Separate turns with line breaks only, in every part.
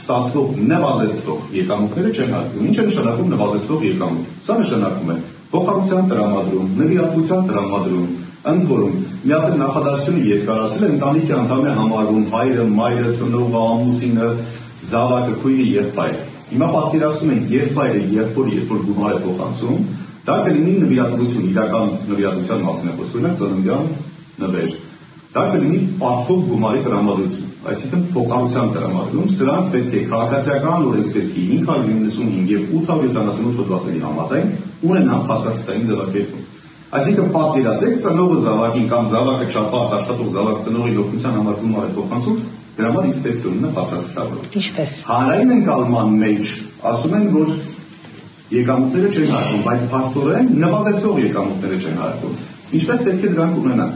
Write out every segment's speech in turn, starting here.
ստացվող նվազեցվող եկամուտները չեն հարկվում։ Ինչ է նշանակում նվազեցվող եկամուտ։ Սա նշանակում է փոխհատուցության տրամադրում, նվիրատվության տրամադրում, ընդ որում մի հատ նախադասությունը երկարացել է ընտանիքի անդամ է համարվում հայրը, մայրը, ծնողը, ամուսինը, զավակը, քույրը, եղբայրը։ Հիմա պատկերացնում ենք եղբայրը, եղբորը, երբ որ գումար է փոխանցում, դա կլինի նվիրատվություն, իրական նվիրատվության մասին է խոսքը, ծննդյան նվեր։ Դա կլինի պարտքով գումարի տրամադրություն, այսինքն փոխհատուցության տրամադրում, սրանք պետք է քաղաքացիական օրենսգրքի 595 եւ 878 հոդվածների համաձայն ունենան փաստաթղթային ձևակերպում։ Այսինքն պատկերացրեք ծնողը զավակին կամ զավակը չափած աշխատող զավակ ծնողի օգնության համար գումար է փոխանցում, դրա համար ինքը պետք է ունենա փաստաթղթավորում։
Ինչպես։
Հանրային ընկալման մեջ ասում են, որ եկամուտները չեն հարկվում, բայց փաստորեն նվազեցող եկամուտները չեն հարկվում։ Ինչպես պետք է դրանք ունենան։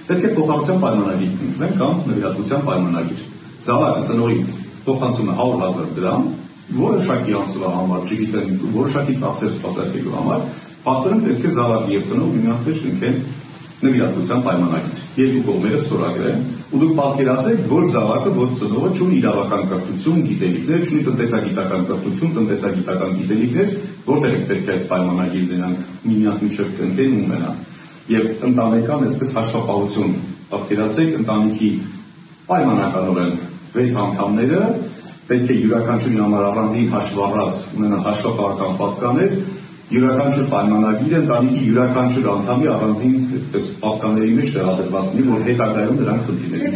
Պետք է փոխհատուցության պայմանագիր կնքվեն կամ նվիրատվության պայմանագիր։ Զավակը ծնողին փոխանցում է 100,000 դրամ, որոշակի ամսվա համար, չգիտեմ, որոշակի ծախսեր սպասարկելու համար, փաստորեն պետք է զավակը եւ ծնողը միմյանց մեջ կնքեն նվիրատվության պայմանագիր։ Երկու կողմերը ստորագրեն, ու դուք պատկերացրեք, որ զավակը, որ ծնողը չունի իրավական կրթություն, գիտելիքներ, չունի տնտեսագիտական կրթություն, տնտեսագիտական գիտելիքներ, որտեղից պետք է այս պայմանագիրը դրանք միմյանց միջև կնքեն ու ունենան։ Եվ ընտանեկան այսպես հաշվապահություն պատկերացրեք ընտանիքի պայմանականորեն 6 անդամները պետք է յուրաքանչյուրի համար առանձին հաշվառած ունենան հաշվապահական պատկաներ, յուրաքանչյուր պայմանագիրը ընտանիքի յուրաքանչյուր անդամի առանձին այդպես պատկաների մեջ տեղադրված լինի, որ հետագայում նրանք խնդիրներ